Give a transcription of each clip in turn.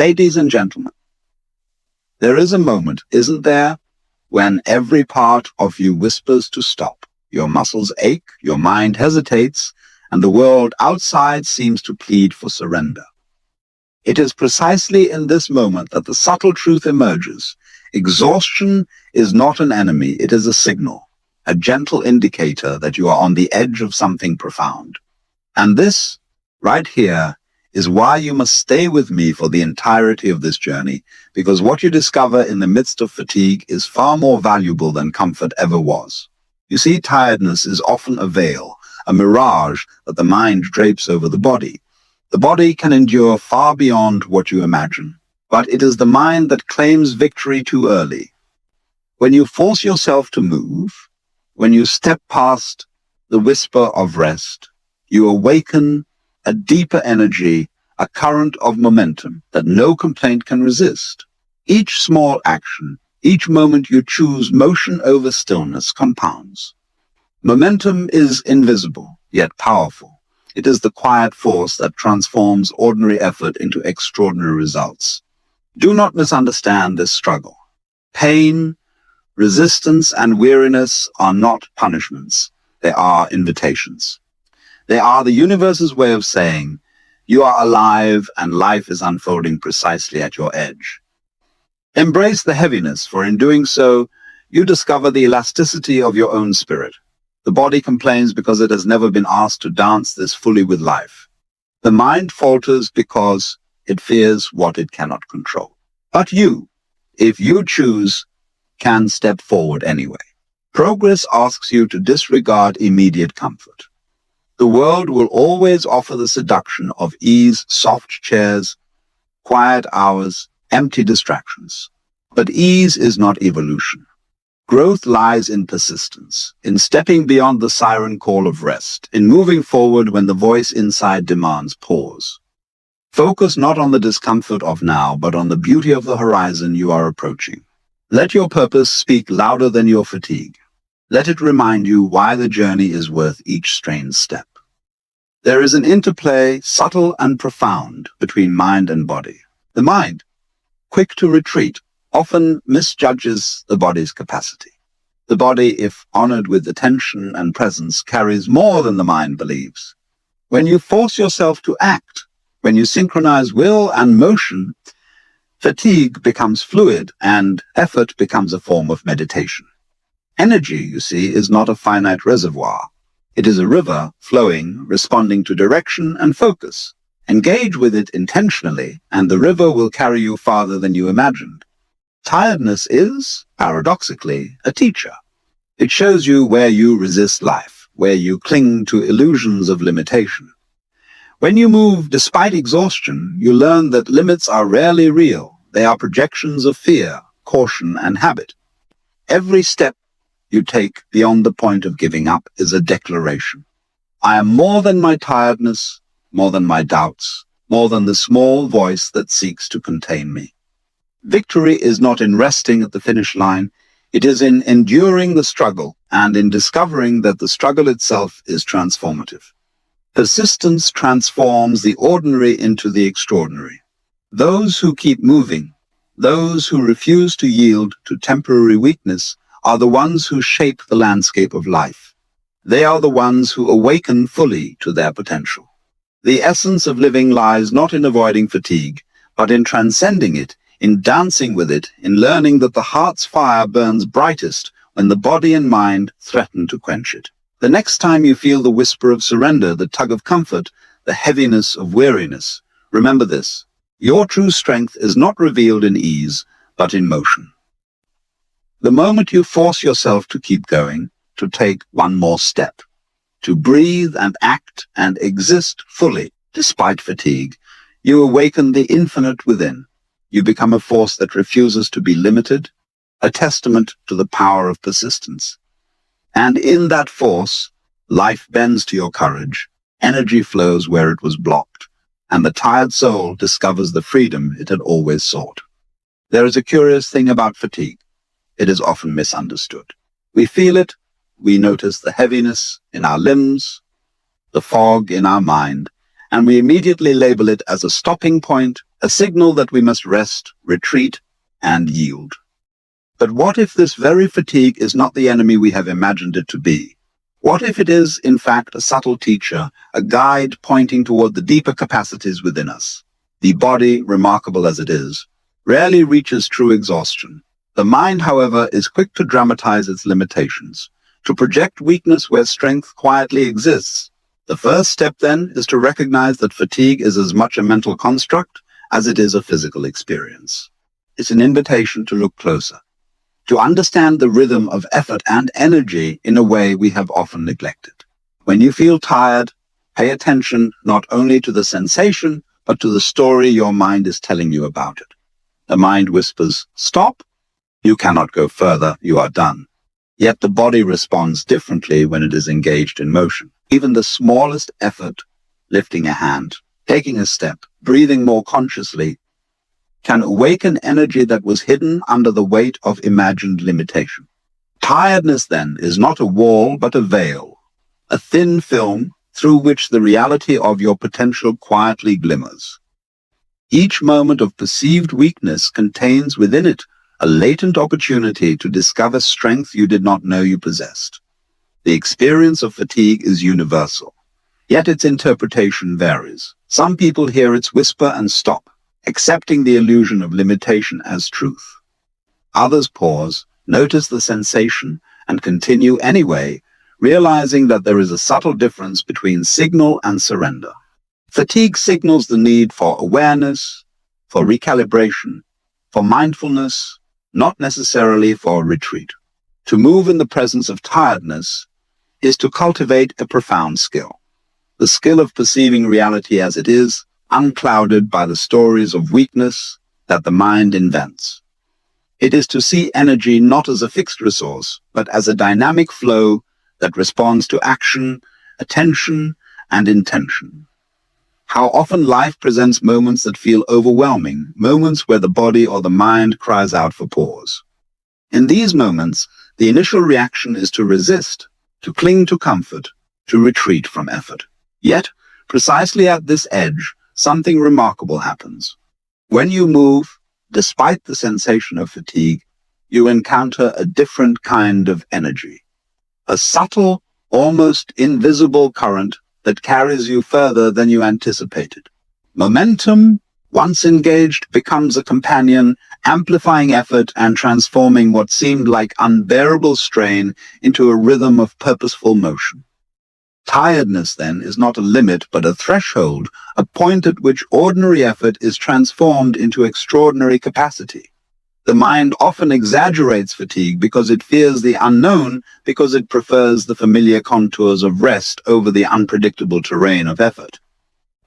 Ladies and gentlemen, there is a moment, isn't there, when every part of you whispers to stop. Your muscles ache, your mind hesitates, and the world outside seems to plead for surrender. It is precisely in this moment that the subtle truth emerges. Exhaustion is not an enemy, it is a signal, a gentle indicator that you are on the edge of something profound. And this, right here, is why you must stay with me for the entirety of this journey, because what you discover in the midst of fatigue is far more valuable than comfort ever was. You see, tiredness is often a veil, a mirage that the mind drapes over the body. The body can endure far beyond what you imagine, but it is the mind that claims victory too early. When you force yourself to move, when you step past the whisper of rest, you awaken a deeper energy, a current of momentum that no complaint can resist. Each small action, each moment you choose motion over stillness compounds. Momentum is invisible, yet powerful. It is the quiet force that transforms ordinary effort into extraordinary results. Do not misunderstand this struggle. Pain, resistance, and weariness are not punishments. They are invitations. They are the universe's way of saying, you are alive and life is unfolding precisely at your edge. Embrace the heaviness, for in doing so, you discover the elasticity of your own spirit. The body complains because it has never been asked to dance this fully with life. The mind falters because it fears what it cannot control. But you, if you choose, can step forward anyway. Progress asks you to disregard immediate comfort. The world will always offer the seduction of ease, soft chairs, quiet hours, empty distractions. But ease is not evolution. Growth lies in persistence, in stepping beyond the siren call of rest, in moving forward when the voice inside demands pause. Focus not on the discomfort of now, but on the beauty of the horizon you are approaching. Let your purpose speak louder than your fatigue. Let it remind you why the journey is worth each strained step. There is an interplay, subtle and profound, between mind and body. The mind, quick to retreat, often misjudges the body's capacity. The body, if honored with attention and presence, carries more than the mind believes. When you force yourself to act, when you synchronize will and motion, fatigue becomes fluid and effort becomes a form of meditation. Energy, you see, is not a finite reservoir. It is a river flowing, responding to direction and focus. Engage with it intentionally, and the river will carry you farther than you imagined. Tiredness is, paradoxically, a teacher. It shows you where you resist life, where you cling to illusions of limitation. When you move despite exhaustion, you learn that limits are rarely real. They are projections of fear, caution, and habit. Every step you take beyond the point of giving up is a declaration. I am more than my tiredness, more than my doubts, more than the small voice that seeks to contain me. Victory is not in resting at the finish line. It is in enduring the struggle and in discovering that the struggle itself is transformative. Persistence transforms the ordinary into the extraordinary. Those who keep moving, those who refuse to yield to temporary weakness, are the ones who shape the landscape of life. They are the ones who awaken fully to their potential. The essence of living lies not in avoiding fatigue, but in transcending it, in dancing with it, in learning that the heart's fire burns brightest when the body and mind threaten to quench it. The next time you feel the whisper of surrender, the tug of comfort, the heaviness of weariness, remember this: your true strength is not revealed in ease, but in motion. The moment you force yourself to keep going, to take one more step, to breathe and act and exist fully, despite fatigue, you awaken the infinite within. You become a force that refuses to be limited, a testament to the power of persistence. And in that force, life bends to your courage, energy flows where it was blocked, and the tired soul discovers the freedom it had always sought. There is a curious thing about fatigue. It is often misunderstood. We feel it, we notice the heaviness in our limbs, the fog in our mind, and we immediately label it as a stopping point, a signal that we must rest, retreat, and yield. But what if this very fatigue is not the enemy we have imagined it to be? What if it is, in fact, a subtle teacher, a guide pointing toward the deeper capacities within us? The body, remarkable as it is, rarely reaches true exhaustion. The mind, however, is quick to dramatize its limitations, to project weakness where strength quietly exists. The first step, then, is to recognize that fatigue is as much a mental construct as it is a physical experience. It's an invitation to look closer, to understand the rhythm of effort and energy in a way we have often neglected. When you feel tired, pay attention not only to the sensation, but to the story your mind is telling you about it. The mind whispers, "Stop! You cannot go further, you are done." Yet the body responds differently when it is engaged in motion. Even the smallest effort, lifting a hand, taking a step, breathing more consciously, can awaken energy that was hidden under the weight of imagined limitation. Tiredness, then, is not a wall, but a veil, a thin film through which the reality of your potential quietly glimmers. Each moment of perceived weakness contains within it a latent opportunity to discover strength you did not know you possessed. The experience of fatigue is universal, yet its interpretation varies. Some people hear its whisper and stop, accepting the illusion of limitation as truth. Others pause, notice the sensation, and continue anyway, realizing that there is a subtle difference between signal and surrender. Fatigue signals the need for awareness, for recalibration, for mindfulness, not necessarily for retreat. To move in the presence of tiredness is to cultivate a profound skill, the skill of perceiving reality as it is, unclouded by the stories of weakness that the mind invents. It is to see energy not as a fixed resource, but as a dynamic flow that responds to action, attention, and intention. How often life presents moments that feel overwhelming, moments where the body or the mind cries out for pause. In these moments, the initial reaction is to resist, to cling to comfort, to retreat from effort. Yet, precisely at this edge, something remarkable happens. When you move, despite the sensation of fatigue, you encounter a different kind of energy. A subtle, almost invisible current that carries you further than you anticipated. Momentum, once engaged, becomes a companion, amplifying effort and transforming what seemed like unbearable strain into a rhythm of purposeful motion. Tiredness, then, is not a limit but a threshold, a point at which ordinary effort is transformed into extraordinary capacity. The mind often exaggerates fatigue because it fears the unknown, because it prefers the familiar contours of rest over the unpredictable terrain of effort.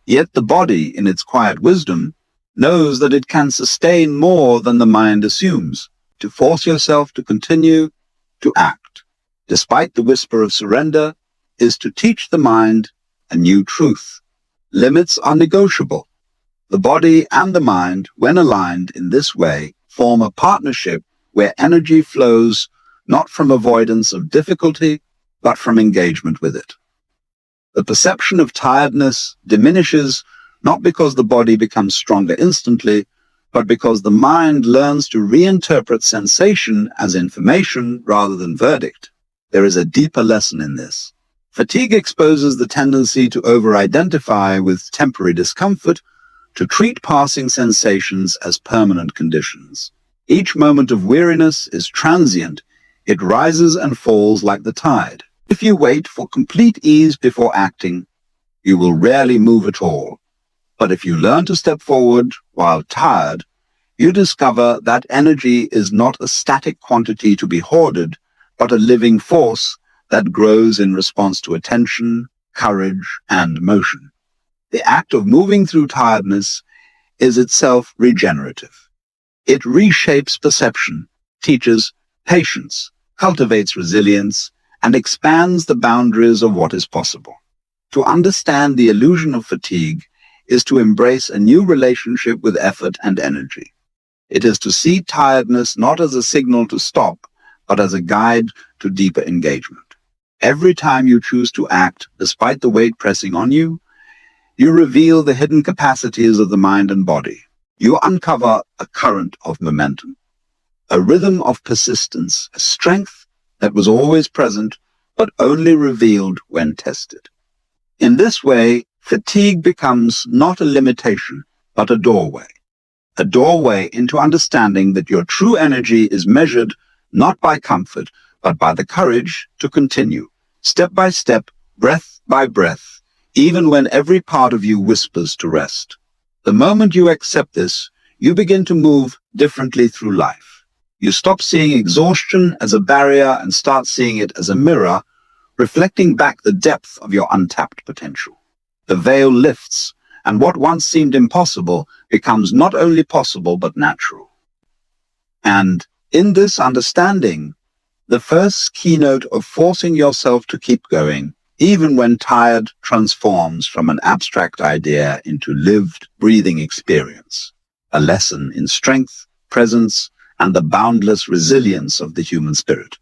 Yet the body, in its quiet wisdom, knows that it can sustain more than the mind assumes. To force yourself to continue, to act, despite the whisper of surrender, is to teach the mind a new truth. Limits are negotiable. The body and the mind, when aligned in this way, form a partnership where energy flows not from avoidance of difficulty, but from engagement with it. The perception of tiredness diminishes not because the body becomes stronger instantly, but because the mind learns to reinterpret sensation as information rather than verdict. There is a deeper lesson in this. Fatigue exposes the tendency to over-identify with temporary discomfort, to treat passing sensations as permanent conditions. Each moment of weariness is transient. It rises and falls like the tide. If you wait for complete ease before acting, you will rarely move at all. But if you learn to step forward while tired, you discover that energy is not a static quantity to be hoarded, but a living force that grows in response to attention, courage, and motion. The act of moving through tiredness is itself regenerative. It reshapes perception, teaches patience, cultivates resilience, and expands the boundaries of what is possible. To understand the illusion of fatigue is to embrace a new relationship with effort and energy. It is to see tiredness not as a signal to stop, but as a guide to deeper engagement. Every time you choose to act, despite the weight pressing on you, you reveal the hidden capacities of the mind and body. you uncover a current of momentum, a rhythm of persistence, a strength that was always present, but only revealed when tested. In this way, fatigue becomes not a limitation, but a doorway into understanding that your true energy is measured not by comfort, but by the courage to continue, step by step, breath by breath, even when every part of you whispers to rest. The moment you accept this, you begin to move differently through life. You stop seeing exhaustion as a barrier and start seeing it as a mirror, reflecting back the depth of your untapped potential. The veil lifts, and what once seemed impossible becomes not only possible, but natural. And in this understanding, the first keynote of forcing yourself to keep going, even when tired, transforms from an abstract idea into lived, breathing experience, a lesson in strength, presence, and the boundless resilience of the human spirit.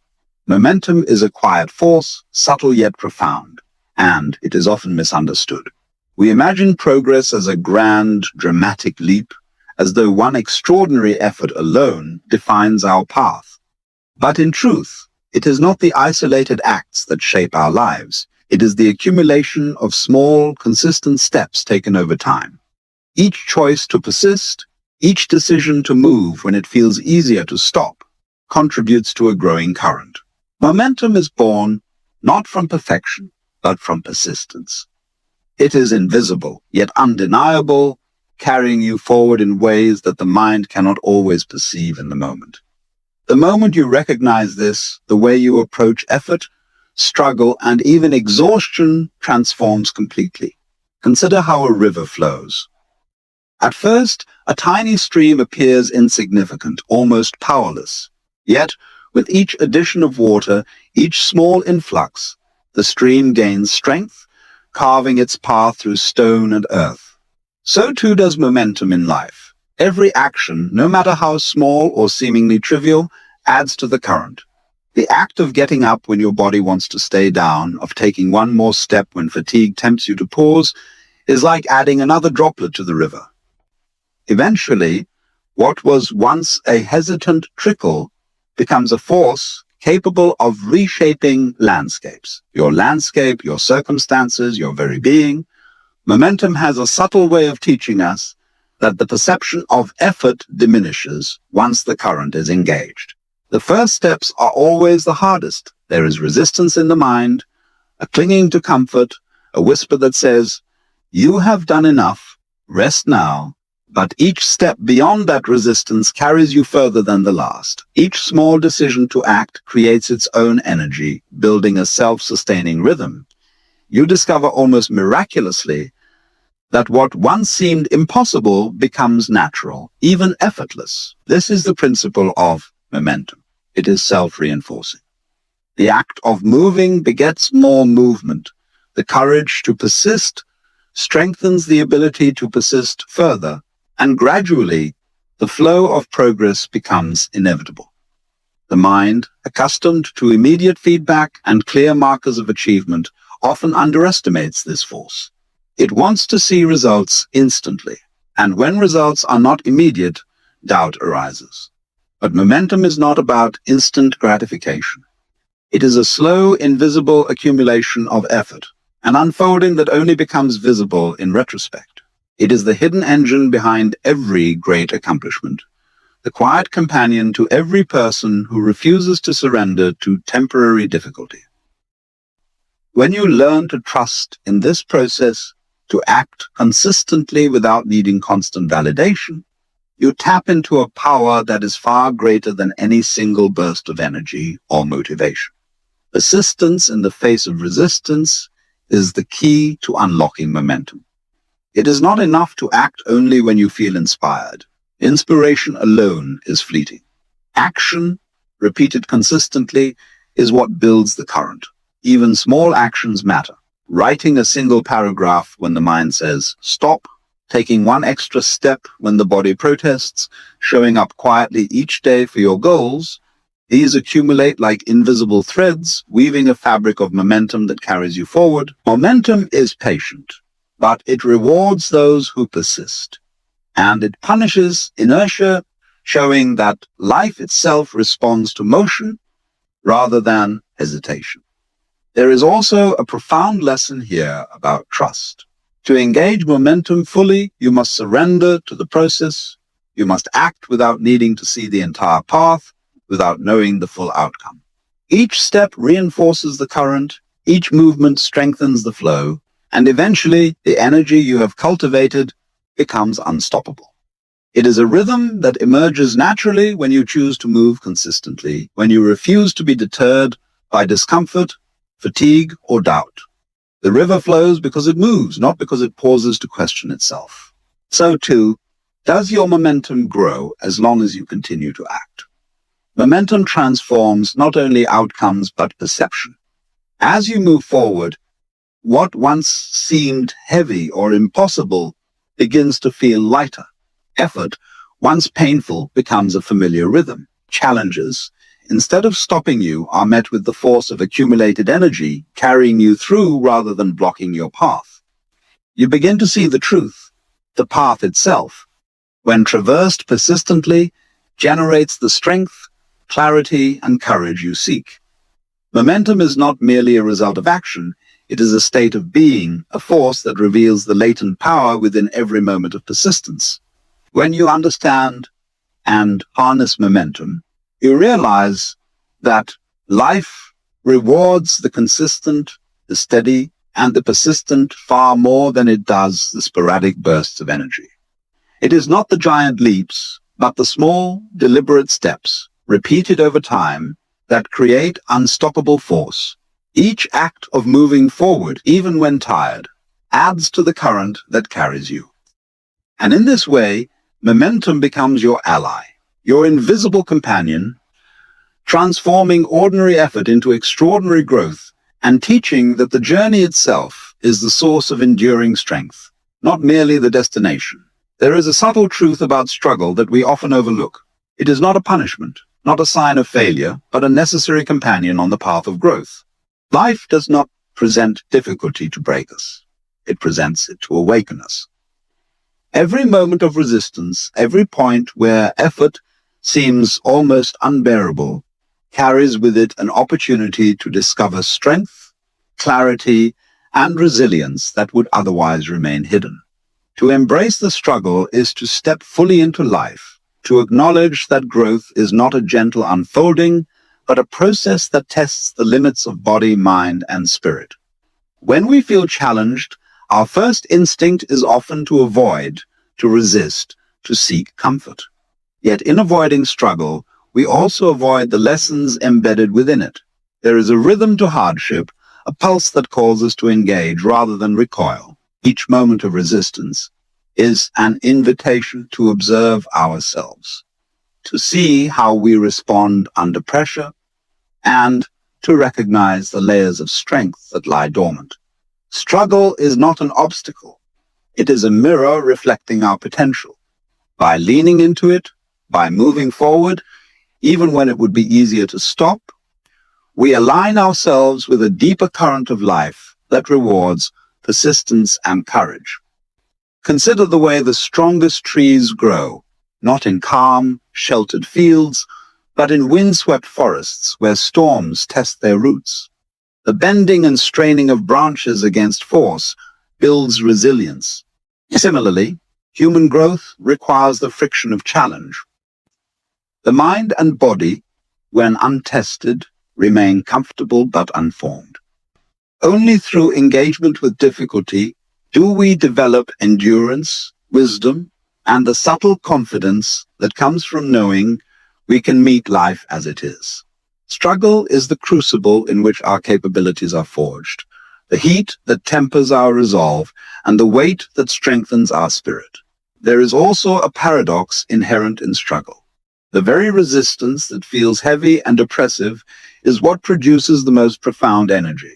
Momentum is a quiet force, subtle yet profound, and it is often misunderstood. We imagine progress as a grand, dramatic leap, as though one extraordinary effort alone defines our path. But in truth, it is not the isolated acts that shape our lives. It is the accumulation of small, consistent steps taken over time. Each choice to persist, each decision to move when it feels easier to stop, contributes to a growing current. Momentum is born not from perfection, but from persistence. It is invisible, yet undeniable, carrying you forward in ways that the mind cannot always perceive in the moment. The moment you recognize this, the way you approach effort, struggle, and even exhaustion transforms completely. Consider how a river flows. At first, a tiny stream appears insignificant, almost powerless. Yet, with each addition of water, each small influx, the stream gains strength, carving its path through stone and earth. So too does momentum in life. Every action, no matter how small or seemingly trivial, adds to the current. The act of getting up when your body wants to stay down, of taking one more step when fatigue tempts you to pause, is like adding another droplet to the river. Eventually, what was once a hesitant trickle becomes a force capable of reshaping landscapes. Your landscape, your circumstances, your very being. Momentum has a subtle way of teaching us that the perception of effort diminishes once the current is engaged. The first steps are always the hardest. There is resistance in the mind, a clinging to comfort, a whisper that says, "You have done enough, rest now." But each step beyond that resistance carries you further than the last. Each small decision to act creates its own energy, building a self-sustaining rhythm. You discover almost miraculously that what once seemed impossible becomes natural, even effortless. This is the principle of momentum. It is self-reinforcing. The act of moving begets more movement. The courage to persist strengthens the ability to persist further. And gradually, the flow of progress becomes inevitable. The mind, accustomed to immediate feedback and clear markers of achievement, often underestimates this force. It wants to see results instantly, and when results are not immediate, doubt arises. But momentum is not about instant gratification. It is a slow, invisible accumulation of effort, an unfolding that only becomes visible in retrospect. It is the hidden engine behind every great accomplishment, the quiet companion to every person who refuses to surrender to temporary difficulty. When you learn to trust in this process, to act consistently without needing constant validation, you tap into a power that is far greater than any single burst of energy or motivation. Persistence in the face of resistance is the key to unlocking momentum. It is not enough to act only when you feel inspired. Inspiration alone is fleeting. Action, repeated consistently, is what builds the current. Even small actions matter. Writing a single paragraph when the mind says stop, taking one extra step when the body protests, showing up quietly each day for your goals, these accumulate like invisible threads, weaving a fabric of momentum that carries you forward. Momentum is patient, but it rewards those who persist. and it punishes inertia, showing that life itself responds to motion rather than hesitation. There is also a profound lesson here about trust. To engage momentum fully, you must surrender to the process. You must act without needing to see the entire path, without knowing the full outcome. Each step reinforces the current, each movement strengthens the flow, and eventually the energy you have cultivated becomes unstoppable. It is a rhythm that emerges naturally when you choose to move consistently, when you refuse to be deterred by discomfort, fatigue, or doubt. The river flows because it moves, not because it pauses to question itself. So too, does your momentum grow as long as you continue to act? Momentum transforms not only outcomes but perception. As you move forward, what once seemed heavy or impossible begins to feel lighter. Effort, once painful, becomes a familiar rhythm. Challenges, instead of stopping you, are met with the force of accumulated energy, carrying you through rather than blocking your path. You begin to see the truth. The path itself, when traversed persistently, generates the strength, clarity, and courage you seek. Momentum is not merely a result of action, it is a state of being, a force that reveals the latent power within every moment of persistence. When you understand and harness momentum, you realize that life rewards the consistent, the steady, and the persistent far more than it does the sporadic bursts of energy. It is not the giant leaps, but the small, deliberate steps, repeated over time, that create unstoppable force. Each act of moving forward, even when tired, adds to the current that carries you. And in this way, momentum becomes your ally, your invisible companion, transforming ordinary effort into extraordinary growth and teaching that the journey itself is the source of enduring strength, not merely the destination. There is a subtle truth about struggle that we often overlook. It is not a punishment, not a sign of failure, but a necessary companion on the path of growth. Life does not present difficulty to break us. It presents it to awaken us. Every moment of resistance, every point where effort seems almost unbearable, carries with it an opportunity to discover strength, clarity, and resilience that would otherwise remain hidden. To embrace the struggle is to step fully into life, to acknowledge that growth is not a gentle unfolding, but a process that tests the limits of body, mind, and spirit. When we feel challenged, our first instinct is often to avoid, to resist, to seek comfort. Yet in avoiding struggle, we also avoid the lessons embedded within it. There is a rhythm to hardship, a pulse that calls us to engage rather than recoil. Each moment of resistance is an invitation to observe ourselves, to see how we respond under pressure, and to recognize the layers of strength that lie dormant. Struggle is not an obstacle. It is a mirror reflecting our potential. By leaning into it, by moving forward, even when it would be easier to stop, we align ourselves with a deeper current of life that rewards persistence and courage. Consider the way the strongest trees grow, not in calm, sheltered fields, but in windswept forests where storms test their roots. The bending and straining of branches against force builds resilience. Similarly, human growth requires the friction of challenge. The mind and body, when untested, remain comfortable but unformed. Only through engagement with difficulty do we develop endurance, wisdom, and the subtle confidence that comes from knowing we can meet life as it is. Struggle is the crucible in which our capabilities are forged, the heat that tempers our resolve, and the weight that strengthens our spirit. There is also a paradox inherent in struggle. The very resistance that feels heavy and oppressive is what produces the most profound energy.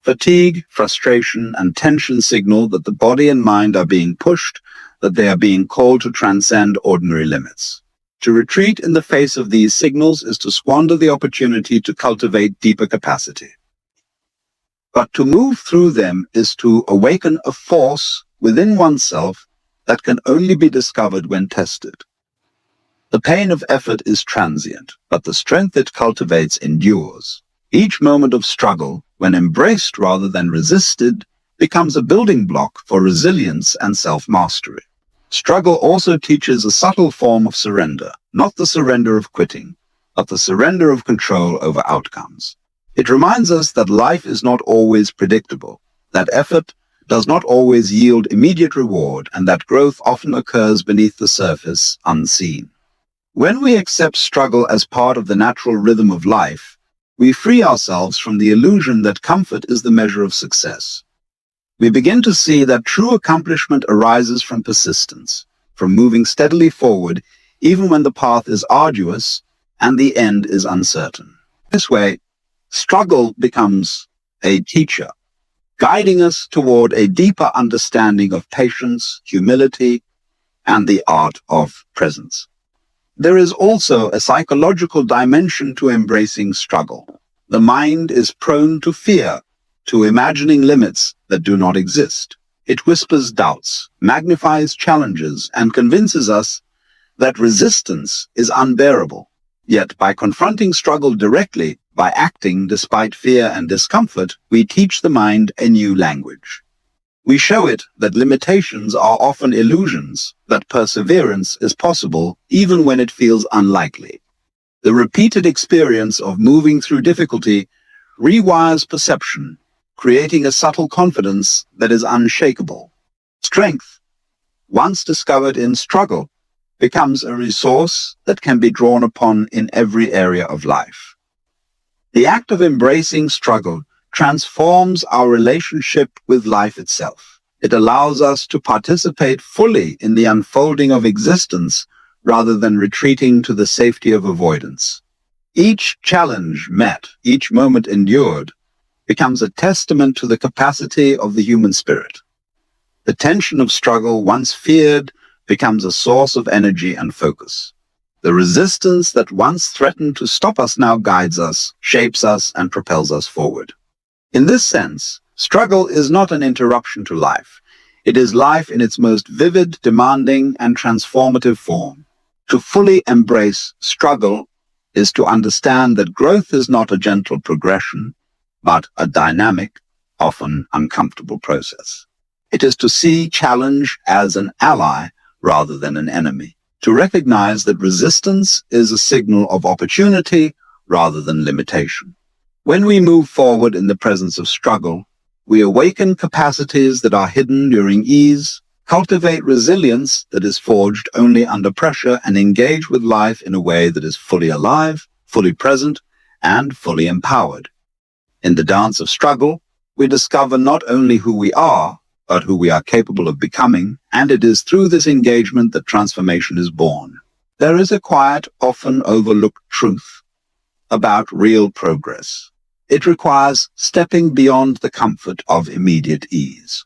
Fatigue, frustration, and tension signal that the body and mind are being pushed, that they are being called to transcend ordinary limits. To retreat in the face of these signals is to squander the opportunity to cultivate deeper capacity. But to move through them is to awaken a force within oneself that can only be discovered when tested. The pain of effort is transient, but the strength it cultivates endures. Each moment of struggle, when embraced rather than resisted, becomes a building block for resilience and self-mastery. Struggle also teaches a subtle form of surrender, not the surrender of quitting, but the surrender of control over outcomes. It reminds us that life is not always predictable, that effort does not always yield immediate reward, and that growth often occurs beneath the surface, unseen. When we accept struggle as part of the natural rhythm of life, we free ourselves from the illusion that comfort is the measure of success. We begin to see that true accomplishment arises from persistence, from moving steadily forward even when the path is arduous and the end is uncertain. This way, struggle becomes a teacher, guiding us toward a deeper understanding of patience, humility, and the art of presence. There is also a psychological dimension to embracing struggle. The mind is prone to fear, to imagining limits that do not exist. It whispers doubts, magnifies challenges, and convinces us that resistance is unbearable. Yet by confronting struggle directly, by acting despite fear and discomfort, we teach the mind a new language. We show it that limitations are often illusions, that perseverance is possible even when it feels unlikely. The repeated experience of moving through difficulty rewires perception, creating a subtle confidence that is unshakable. Strength, once discovered in struggle, becomes a resource that can be drawn upon in every area of life. The act of embracing struggle transforms our relationship with life itself. It allows us to participate fully in the unfolding of existence rather than retreating to the safety of avoidance. Each challenge met, each moment endured, becomes a testament to the capacity of the human spirit. The tension of struggle, once feared, becomes a source of energy and focus. The resistance that once threatened to stop us now guides us, shapes us, and propels us forward. In this sense, struggle is not an interruption to life. It is life in its most vivid, demanding, and transformative form. To fully embrace struggle is to understand that growth is not a gentle progression, but a dynamic, often uncomfortable process. It is to see challenge as an ally rather than an enemy, to recognize that resistance is a signal of opportunity rather than limitation. When we move forward in the presence of struggle, we awaken capacities that are hidden during ease, cultivate resilience that is forged only under pressure, and engage with life in a way that is fully alive, fully present, and fully empowered. In the dance of struggle, we discover not only who we are, but who we are capable of becoming, and it is through this engagement that transformation is born. There is a quiet, often overlooked truth about real progress. It requires stepping beyond the comfort of immediate ease.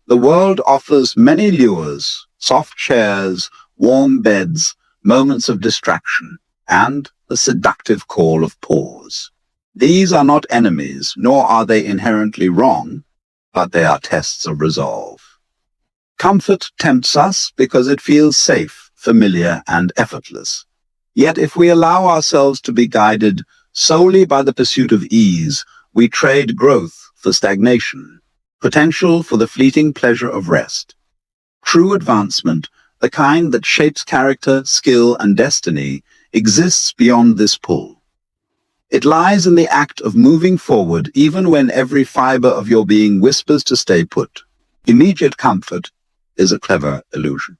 The world offers many lures, soft chairs, warm beds, moments of distraction, and the seductive call of pause. These are not enemies, nor are they inherently wrong, but they are tests of resolve. Comfort tempts us because it feels safe, familiar, and effortless. Yet if we allow ourselves to be guided solely by the pursuit of ease, we trade growth for stagnation, potential for the fleeting pleasure of rest. True advancement, the kind that shapes character, skill, and destiny, exists beyond this pull. It lies in the act of moving forward even when every fiber of your being whispers to stay put. Immediate comfort is a clever illusion.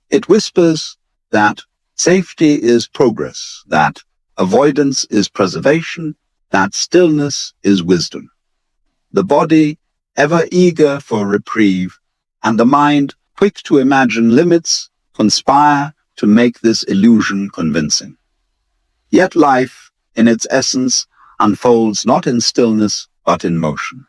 It whispers that safety is progress, that avoidance is preservation, that stillness is wisdom. The body, ever eager for reprieve, and the mind, quick to imagine limits, conspire to make this illusion convincing. Yet life, in its essence, unfolds not in stillness, but in motion.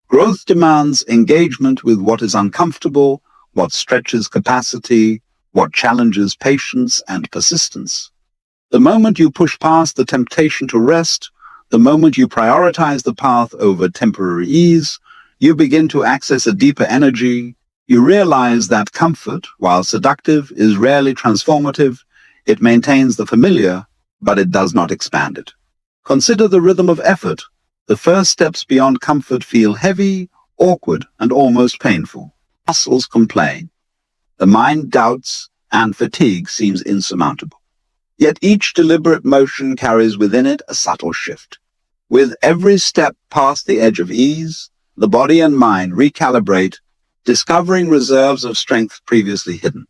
Growth demands engagement with what is uncomfortable, what stretches capacity, what challenges patience and persistence. The moment you push past the temptation to rest, the moment you prioritize the path over temporary ease, you begin to access a deeper energy, You realize that comfort, while seductive, is rarely transformative. It maintains the familiar, but it does not expand it. Consider the rhythm of effort. The first steps beyond comfort feel heavy, awkward, and almost painful. Muscles complain. The mind doubts, and fatigue seems insurmountable. Yet each deliberate motion carries within it a subtle shift. With every step past the edge of ease, the body and mind recalibrate, discovering reserves of strength previously hidden.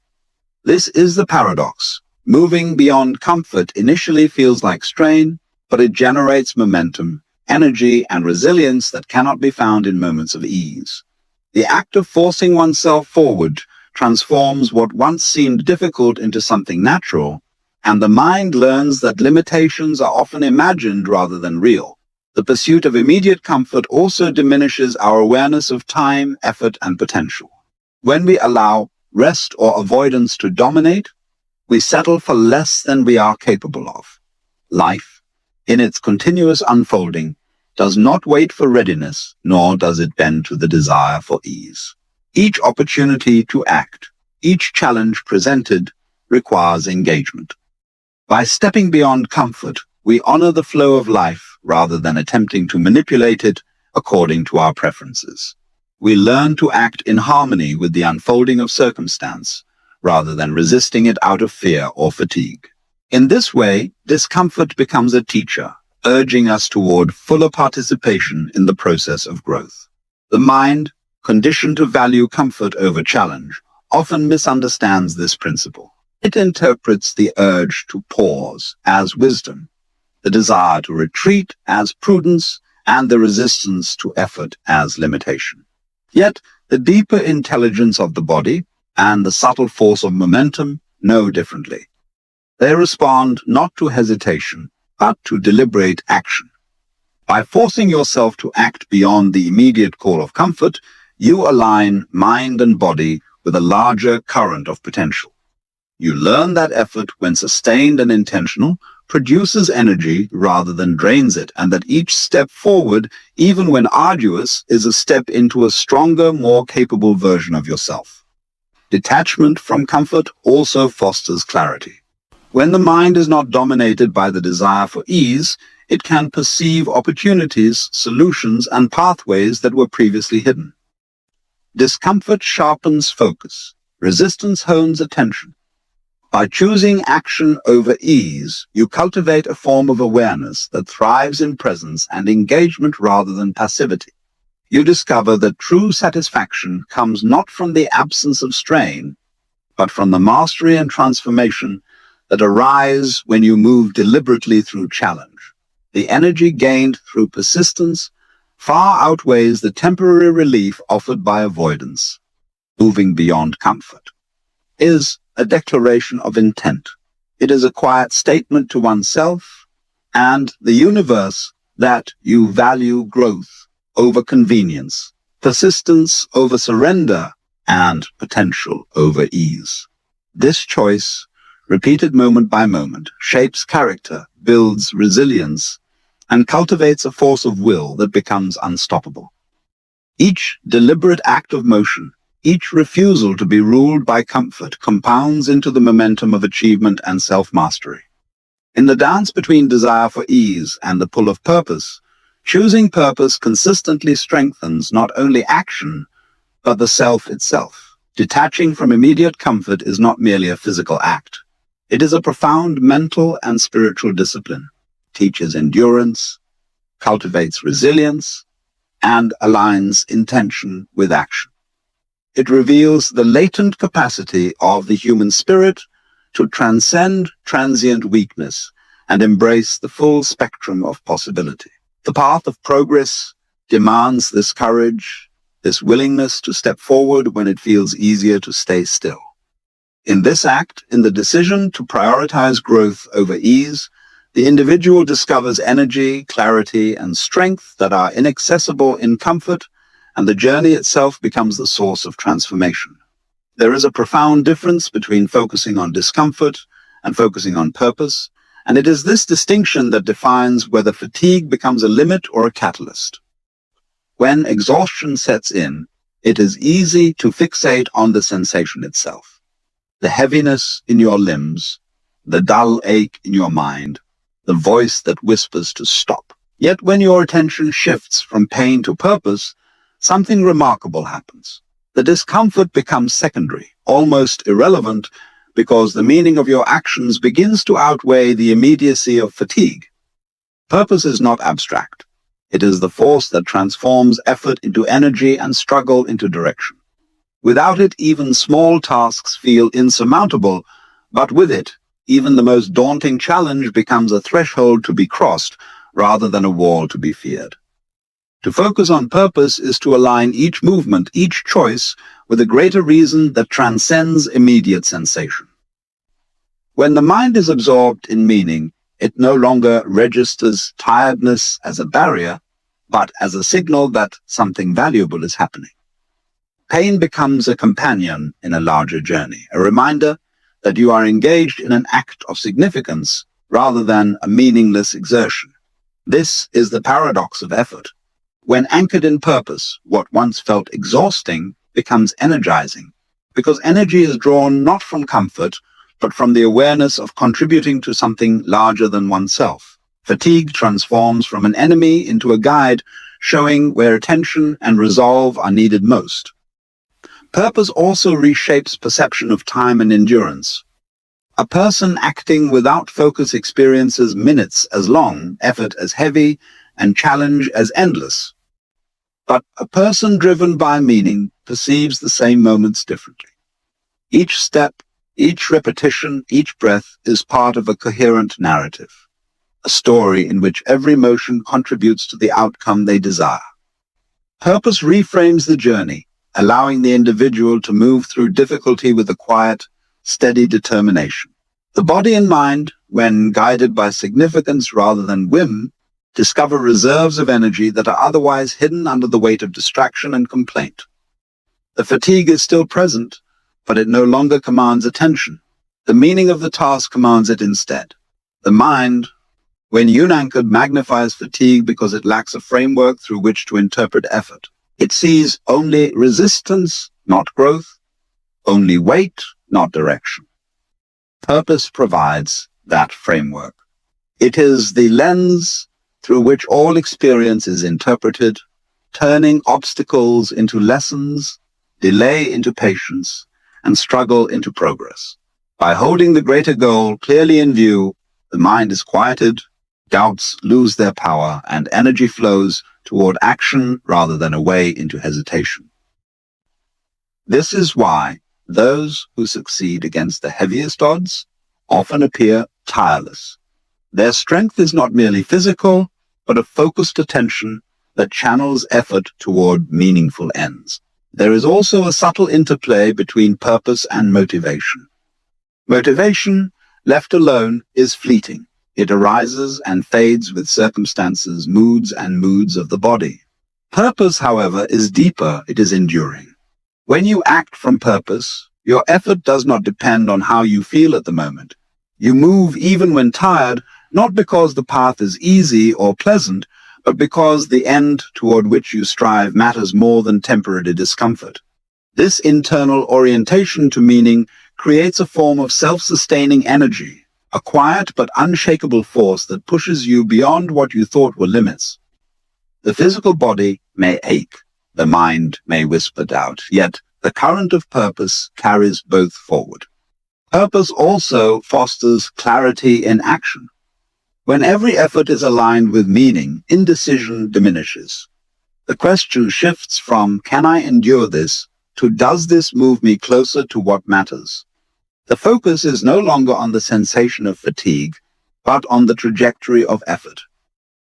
This is the paradox. Moving beyond comfort initially feels like strain, but it generates momentum, energy, and resilience that cannot be found in moments of ease. The act of forcing oneself forward transforms what once seemed difficult into something natural, and the mind learns that limitations are often imagined rather than real. The pursuit of immediate comfort also diminishes our awareness of time, effort, and potential. When we allow rest or avoidance to dominate, we settle for less than we are capable of. Life, in its continuous unfolding, does not wait for readiness, nor does it bend to the desire for ease. Each opportunity to act, each challenge presented, requires engagement. By stepping beyond comfort, we honor the flow of life rather than attempting to manipulate it according to our preferences. We learn to act in harmony with the unfolding of circumstance rather than resisting it out of fear or fatigue. In this way, discomfort becomes a teacher, urging us toward fuller participation in the process of growth. The mind, conditioned to value comfort over challenge, often misunderstands this principle. It interprets the urge to pause as wisdom, the desire to retreat as prudence, and the resistance to effort as limitation. Yet, the deeper intelligence of the body and the subtle force of momentum know differently. They respond not to hesitation, but to deliberate action. By forcing yourself to act beyond the immediate call of comfort, you align mind and body with a larger current of potential. You learn that effort, when sustained and intentional, produces energy rather than drains it, and that each step forward, even when arduous, is a step into a stronger, more capable version of yourself. Detachment from comfort also fosters clarity. When the mind is not dominated by the desire for ease, it can perceive opportunities, solutions, and pathways that were previously hidden. Discomfort sharpens focus. Resistance hones attention. By choosing action over ease, you cultivate a form of awareness that thrives in presence and engagement rather than passivity. You discover that true satisfaction comes not from the absence of strain, but from the mastery and transformation that arise when you move deliberately through challenge. The energy gained through persistence far outweighs the temporary relief offered by avoidance. Moving beyond comfort is a declaration of intent. It is a quiet statement to oneself and the universe that you value growth over convenience, persistence over surrender, and potential over ease. This choice, repeated moment by moment, shapes character, builds resilience, and cultivates a force of will that becomes unstoppable. Each deliberate act of motion, each refusal to be ruled by comfort, compounds into the momentum of achievement and self-mastery. In the dance between desire for ease and the pull of purpose, choosing purpose consistently strengthens not only action, but the self itself. Detaching from immediate comfort is not merely a physical act. It is a profound mental and spiritual discipline. It teaches endurance, cultivates resilience, and aligns intention with action. It reveals the latent capacity of the human spirit to transcend transient weakness and embrace the full spectrum of possibility. The path of progress demands this courage, this willingness to step forward when it feels easier to stay still. In this act, in the decision to prioritize growth over ease, the individual discovers energy, clarity, and strength that are inaccessible in comfort, and the journey itself becomes the source of transformation. There is a profound difference between focusing on discomfort and focusing on purpose, and it is this distinction that defines whether fatigue becomes a limit or a catalyst. When exhaustion sets in, It is easy to fixate on the sensation itself, the heaviness in your limbs, the dull ache in your mind, the voice that whispers to stop. Yet when your attention shifts from pain to purpose, something remarkable happens. The discomfort becomes secondary, almost irrelevant, because the meaning of your actions begins to outweigh the immediacy of fatigue. Purpose is not abstract. It is the force that transforms effort into energy and struggle into direction. Without it, even small tasks feel insurmountable, but with it, even the most daunting challenge becomes a threshold to be crossed rather than a wall to be feared. To focus on purpose is to align each movement, each choice, with a greater reason that transcends immediate sensation. When the mind is absorbed in meaning, it no longer registers tiredness as a barrier, but as a signal that something valuable is happening. Pain becomes a companion in a larger journey, a reminder that you are engaged in an act of significance rather than a meaningless exertion. This is the paradox of effort. When anchored in purpose, what once felt exhausting becomes energizing, because energy is drawn not from comfort, but from the awareness of contributing to something larger than oneself. Fatigue transforms from an enemy into a guide, showing where attention and resolve are needed most. Purpose also reshapes perception of time and endurance. A person acting without focus experiences minutes as long, effort as heavy, and challenge as endless. But a person driven by meaning perceives the same moments differently. Each step, each repetition, each breath is part of a coherent narrative, a story in which every motion contributes to the outcome they desire. Purpose reframes the journey, allowing the individual to move through difficulty with a quiet, steady determination. The body and mind, when guided by significance rather than whim, discover reserves of energy that are otherwise hidden under the weight of distraction and complaint. The fatigue is still present, but it no longer commands attention. The meaning of the task commands it instead. The mind, when unanchored, magnifies fatigue because it lacks a framework through which to interpret effort. It sees only resistance, not growth, only weight, not direction. Purpose provides that framework. It is the lens through which all experience is interpreted, turning obstacles into lessons, delay into patience, and struggle into progress. By holding the greater goal clearly in view, the mind is quieted, doubts lose their power, and energy flows toward action rather than away into hesitation. This is why those who succeed against the heaviest odds often appear tireless. Their strength is not merely physical, but a focused attention that channels effort toward meaningful ends. There is also a subtle interplay between purpose and motivation. Motivation, left alone, is fleeting. It arises and fades with circumstances, moods of the body. Purpose, however, is deeper. It is enduring. When you act from purpose, your effort does not depend on how you feel at the moment. You move even when tired, not because the path is easy or pleasant, but because the end toward which you strive matters more than temporary discomfort. This internal orientation to meaning creates a form of self-sustaining energy, a quiet but unshakable force that pushes you beyond what you thought were limits. The physical body may ache, the mind may whisper doubt, yet the current of purpose carries both forward. Purpose also fosters clarity in action. When every effort is aligned with meaning, indecision diminishes. The question shifts from, can I endure this, to does this move me closer to what matters? The focus is no longer on the sensation of fatigue, but on the trajectory of effort.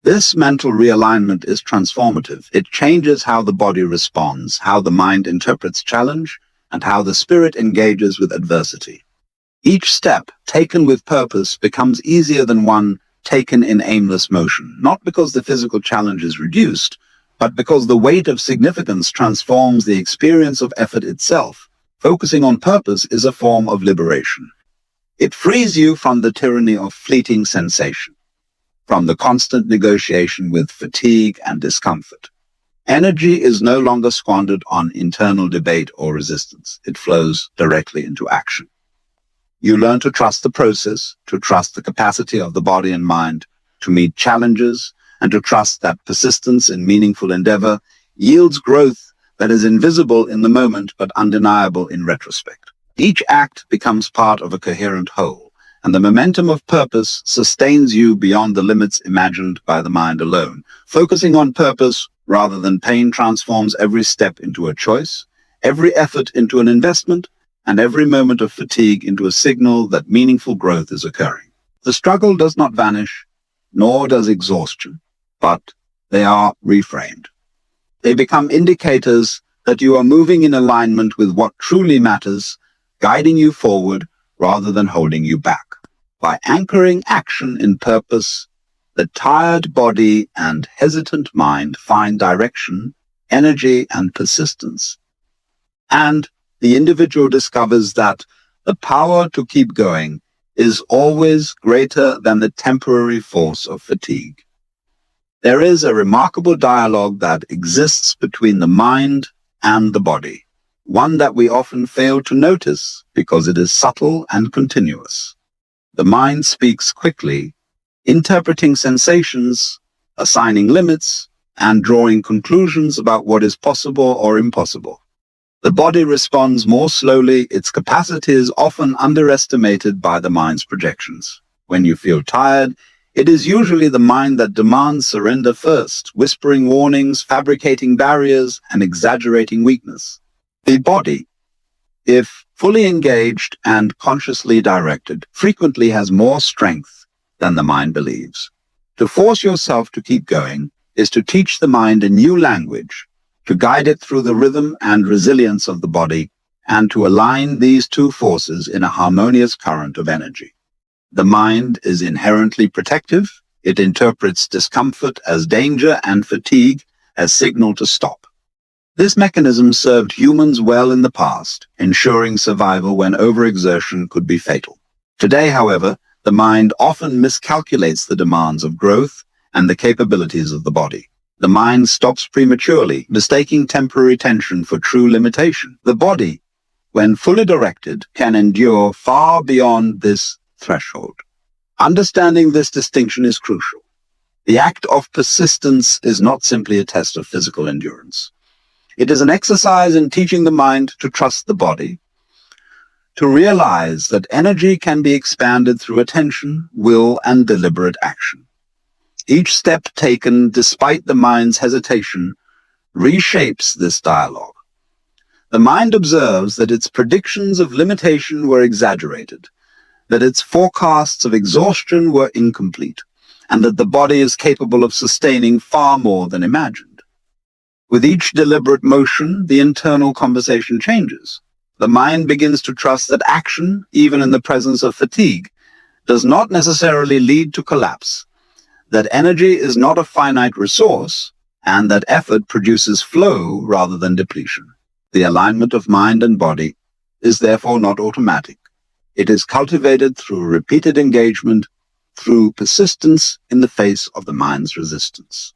This mental realignment is transformative. It changes how the body responds, how the mind interprets challenge, and how the spirit engages with adversity. Each step taken with purpose becomes easier than one taken in aimless motion, not because the physical challenge is reduced, but because the weight of significance transforms the experience of effort itself. Focusing on purpose is a form of liberation. It frees you from the tyranny of fleeting sensation, from the constant negotiation with fatigue and discomfort. Energy is no longer squandered on internal debate or resistance. It flows directly into action. You learn to trust the process, to trust the capacity of the body and mind to meet challenges, and to trust that persistence in meaningful endeavor yields growth that is invisible in the moment but undeniable in retrospect. Each act becomes part of a coherent whole, and the momentum of purpose sustains you beyond the limits imagined by the mind alone. Focusing on purpose rather than pain transforms every step into a choice, every effort into an investment, and every moment of fatigue into a signal that meaningful growth is occurring. The struggle does not vanish, nor does exhaustion, but they are reframed. They become indicators that you are moving in alignment with what truly matters, guiding you forward rather than holding you back. By anchoring action in purpose, the tired body and hesitant mind find direction, energy, and persistence. And the individual discovers that the power to keep going is always greater than the temporary force of fatigue. There is a remarkable dialogue that exists between the mind and the body, one that we often fail to notice because it is subtle and continuous. The mind speaks quickly, interpreting sensations, assigning limits, and drawing conclusions about what is possible or impossible. The body responds more slowly. Its capacity is often underestimated by the mind's projections. When you feel tired, it is usually the mind that demands surrender first, whispering warnings, fabricating barriers, and exaggerating weakness. The body, if fully engaged and consciously directed, frequently has more strength than the mind believes. To force yourself to keep going is to teach the mind a new language, to guide it through the rhythm and resilience of the body, and to align these two forces in a harmonious current of energy. The mind is inherently protective. It interprets discomfort as danger and fatigue as signal to stop. This mechanism served humans well in the past, ensuring survival when overexertion could be fatal. Today, however, the mind often miscalculates the demands of growth and the capabilities of the body. The mind stops prematurely, mistaking temporary tension for true limitation. The body, when fully directed, can endure far beyond this threshold. Understanding this distinction is crucial. The act of persistence is not simply a test of physical endurance. It is an exercise in teaching the mind to trust the body, to realize that energy can be expanded through attention, will, and deliberate action. Each step taken, despite the mind's hesitation, reshapes this dialogue. The mind observes that its predictions of limitation were exaggerated, that its forecasts of exhaustion were incomplete, and that the body is capable of sustaining far more than imagined. With each deliberate motion, the internal conversation changes. The mind begins to trust that action, even in the presence of fatigue, does not necessarily lead to collapse, that energy is not a finite resource, and that effort produces flow rather than depletion. The alignment of mind and body is therefore not automatic. It is cultivated through repeated engagement, through persistence in the face of the mind's resistance.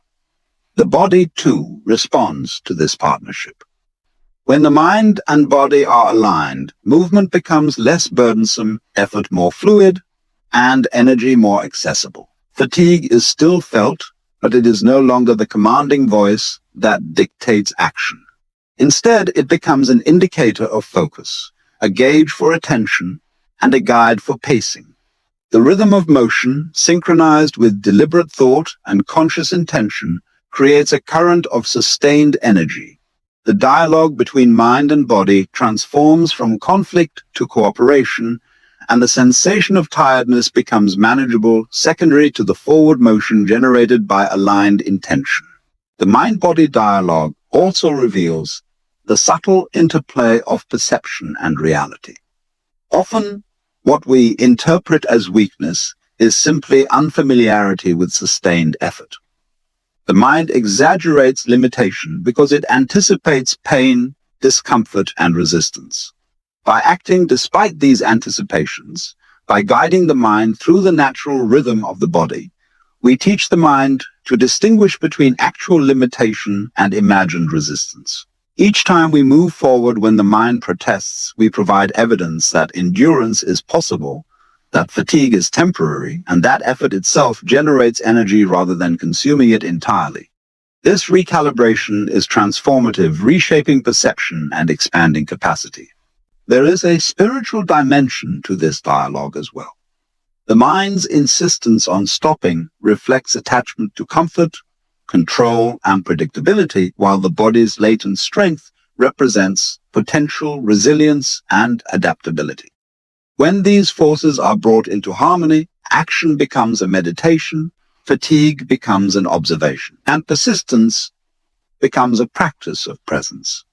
The body, too, responds to this partnership. When the mind and body are aligned, movement becomes less burdensome, effort more fluid, and energy more accessible. Fatigue is still felt, but it is no longer the commanding voice that dictates action. Instead, it becomes an indicator of focus, a gauge for attention, and a guide for pacing. The rhythm of motion, synchronized with deliberate thought and conscious intention, creates a current of sustained energy. The dialogue between mind and body transforms from conflict to cooperation, and the sensation of tiredness becomes manageable, secondary to the forward motion generated by aligned intention. The mind-body dialogue also reveals the subtle interplay of perception and reality. Often, what we interpret as weakness is simply unfamiliarity with sustained effort. The mind exaggerates limitation because it anticipates pain, discomfort, and resistance. By acting despite these anticipations, by guiding the mind through the natural rhythm of the body, We teach the mind to distinguish between actual limitation and imagined resistance. Each time we move forward when the mind protests, we provide evidence that endurance is possible, that fatigue is temporary, and that effort itself generates energy rather than consuming it entirely. This recalibration is transformative, reshaping perception and expanding capacity. There is a spiritual dimension to this dialogue as well. The mind's insistence on stopping reflects attachment to comfort, control, and predictability, while the body's latent strength represents potential, resilience, and adaptability. When these forces are brought into harmony, action becomes a meditation, fatigue becomes an observation, and persistence becomes a practice of presence.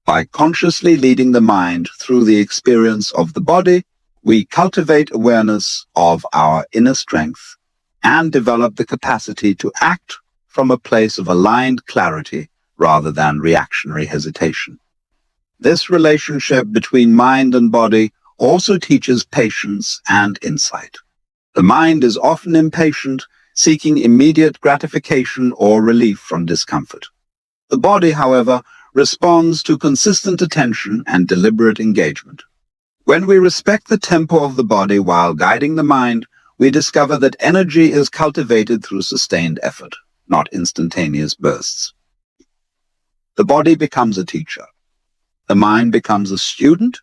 By consciously leading the mind through the experience of the body, we cultivate awareness of our inner strength and develop the capacity to act from a place of aligned clarity rather than reactionary hesitation. This relationship between mind and body also teaches patience and insight. The mind is often impatient, seeking immediate gratification or relief from discomfort. The body, however, responds to consistent attention and deliberate engagement. When we respect the tempo of the body while guiding the mind, we discover that energy is cultivated through sustained effort, not instantaneous bursts. The body becomes a teacher. The mind becomes a student,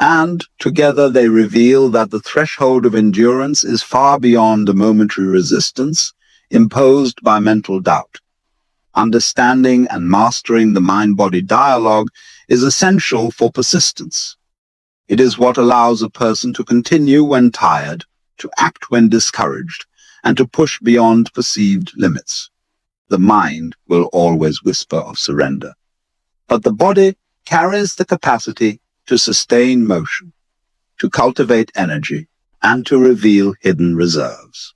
and together they reveal that the threshold of endurance is far beyond a momentary resistance imposed by mental doubt. Understanding and mastering the mind-body dialogue is essential for persistence. It is what allows a person to continue when tired, to act when discouraged, and to push beyond perceived limits. The mind will always whisper of surrender, but the body carries the capacity to sustain motion, to cultivate energy, and to reveal hidden reserves.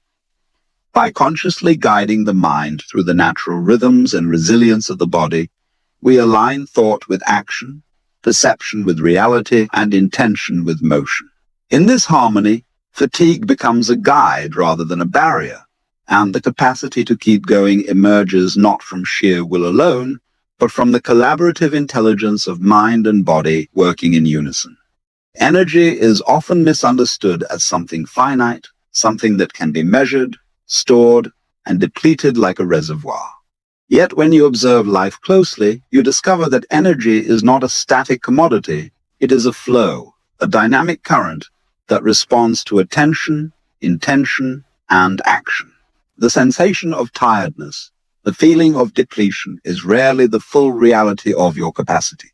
By consciously guiding the mind through the natural rhythms and resilience of the body, we align thought with action, perception with reality, and intention with motion. In this harmony, fatigue becomes a guide rather than a barrier, and the capacity to keep going emerges not from sheer will alone, but from the collaborative intelligence of mind and body working in unison. Energy is often misunderstood as something finite, something that can be measured, stored, and depleted like a reservoir. Yet when you observe life closely, you discover that energy is not a static commodity. It is a flow, a dynamic current that responds to attention, intention, and action. The sensation of tiredness, the feeling of depletion, is rarely the full reality of your capacity.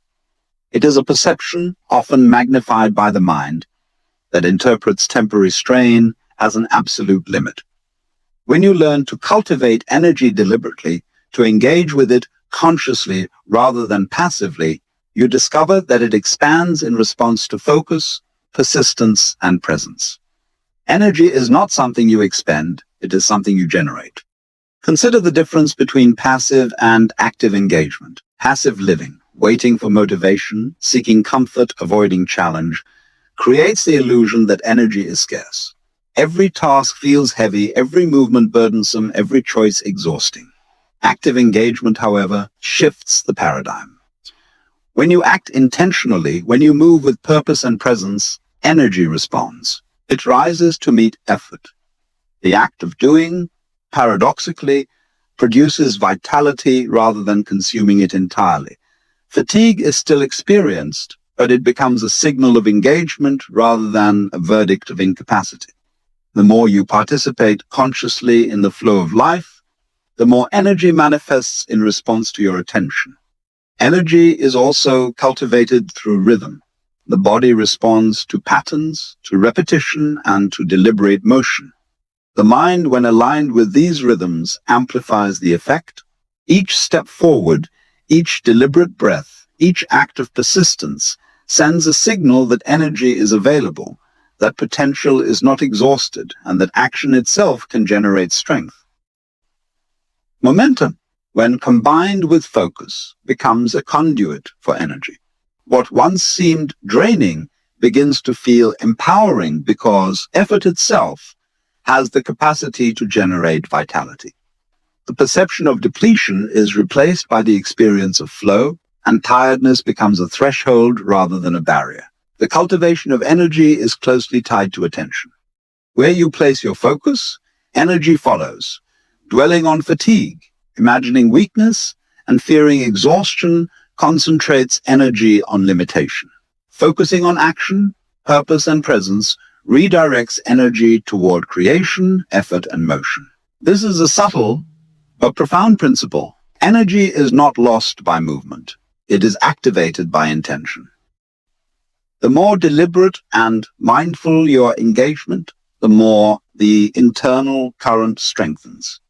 It is a perception, often magnified by the mind, that interprets temporary strain as an absolute limit. When you learn to cultivate energy deliberately, to engage with it consciously rather than passively, you discover that it expands in response to focus, persistence, and presence. Energy is not something you expend, it is something you generate. Consider the difference between passive and active engagement. Passive living, waiting for motivation, seeking comfort, avoiding challenge, creates the illusion that energy is scarce. Every task feels heavy, every movement burdensome, every choice exhausting. Active engagement, however, shifts the paradigm. When you act intentionally, when you move with purpose and presence, energy responds. It rises to meet effort. The act of doing, paradoxically, produces vitality rather than consuming it entirely. Fatigue is still experienced, but it becomes a signal of engagement rather than a verdict of incapacity. The more you participate consciously in the flow of life, the more energy manifests in response to your attention. Energy is also cultivated through rhythm. The body responds to patterns, to repetition, and to deliberate motion. The mind, when aligned with these rhythms, amplifies the effect. Each step forward, each deliberate breath, each act of persistence sends a signal that energy is available, that potential is not exhausted, and that action itself can generate strength. Momentum, when combined with focus, becomes a conduit for energy. What once seemed draining begins to feel empowering because effort itself, has the capacity to generate vitality. The perception of depletion is replaced by the experience of flow, and tiredness becomes a threshold rather than a barrier. The cultivation of energy is closely tied to attention. Where you place your focus, energy follows. Dwelling on fatigue, imagining weakness, and fearing exhaustion concentrates energy on limitation. Focusing on action, purpose, and presence redirects energy toward creation, effort, and motion. This is a subtle but profound principle. Energy is not lost by movement. It is activated by intention. The more deliberate and mindful your engagement, the more the internal current strengthens.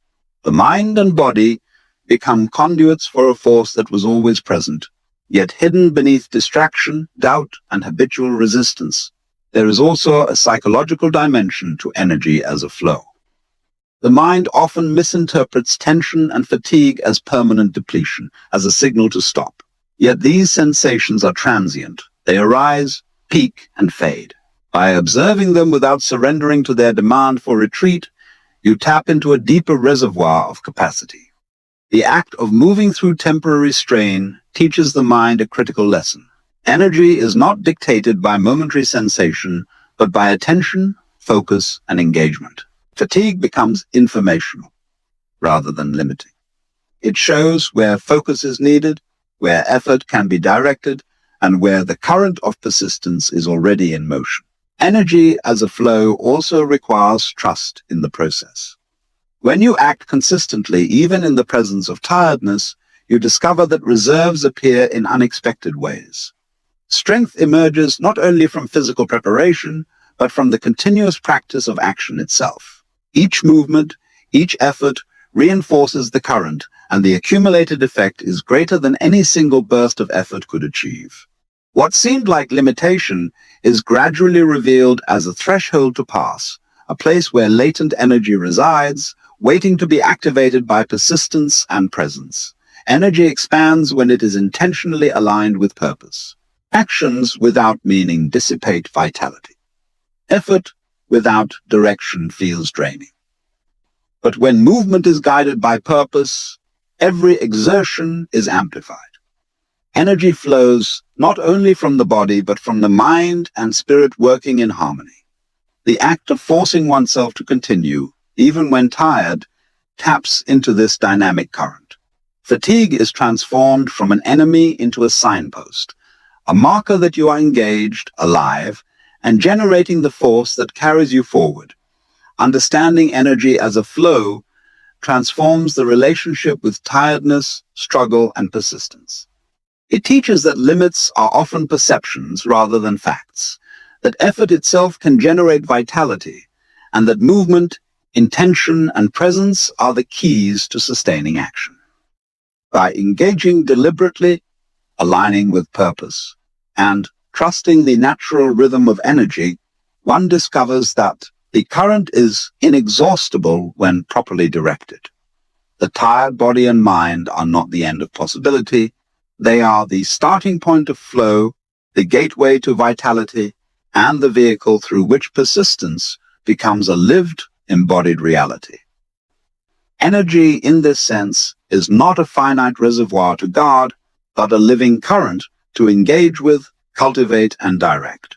The mind and body become conduits for a force that was always present, yet hidden beneath distraction, doubt, and habitual resistance. There is also a psychological dimension to energy as a flow. The mind often misinterprets tension and fatigue as permanent depletion, as a signal to stop. Yet these sensations are transient. They arise, peak, and fade. By observing them without surrendering to their demand for retreat, you tap into a deeper reservoir of capacity. The act of moving through temporary strain teaches the mind a critical lesson. Energy is not dictated by momentary sensation, but by attention, focus, and engagement. Fatigue becomes informational rather than limiting. It shows where focus is needed, where effort can be directed, and where the current of persistence is already in motion. Energy as a flow also requires trust in the process. When you act consistently, even in the presence of tiredness, you discover that reserves appear in unexpected ways. Strength emerges not only from physical preparation, but from the continuous practice of action itself. Each movement, each effort reinforces the current, and the accumulated effect is greater than any single burst of effort could achieve. What seemed like limitation is gradually revealed as a threshold to pass, a place where latent energy resides, waiting to be activated by persistence and presence. Energy expands when it is intentionally aligned with purpose. Actions without meaning dissipate vitality. Effort without direction feels draining. But when movement is guided by purpose, every exertion is amplified. Energy flows not only from the body, but from the mind and spirit working in harmony. The act of forcing oneself to continue, even when tired, taps into this dynamic current. Fatigue is transformed from an enemy into a signpost, a marker that you are engaged, alive, and generating the force that carries you forward. Understanding energy as a flow transforms the relationship with tiredness, struggle, and persistence. It teaches that limits are often perceptions rather than facts, that effort itself can generate vitality, and that movement, intention, and presence are the keys to sustaining action. By engaging deliberately, aligning with purpose, and trusting the natural rhythm of energy, one discovers that the current is inexhaustible when properly directed. The tired body and mind are not the end of possibility. They are the starting point of flow, the gateway to vitality, and the vehicle through which persistence becomes a lived, embodied reality. Energy, in this sense, is not a finite reservoir to guard, but a living current to engage with, cultivate, and direct.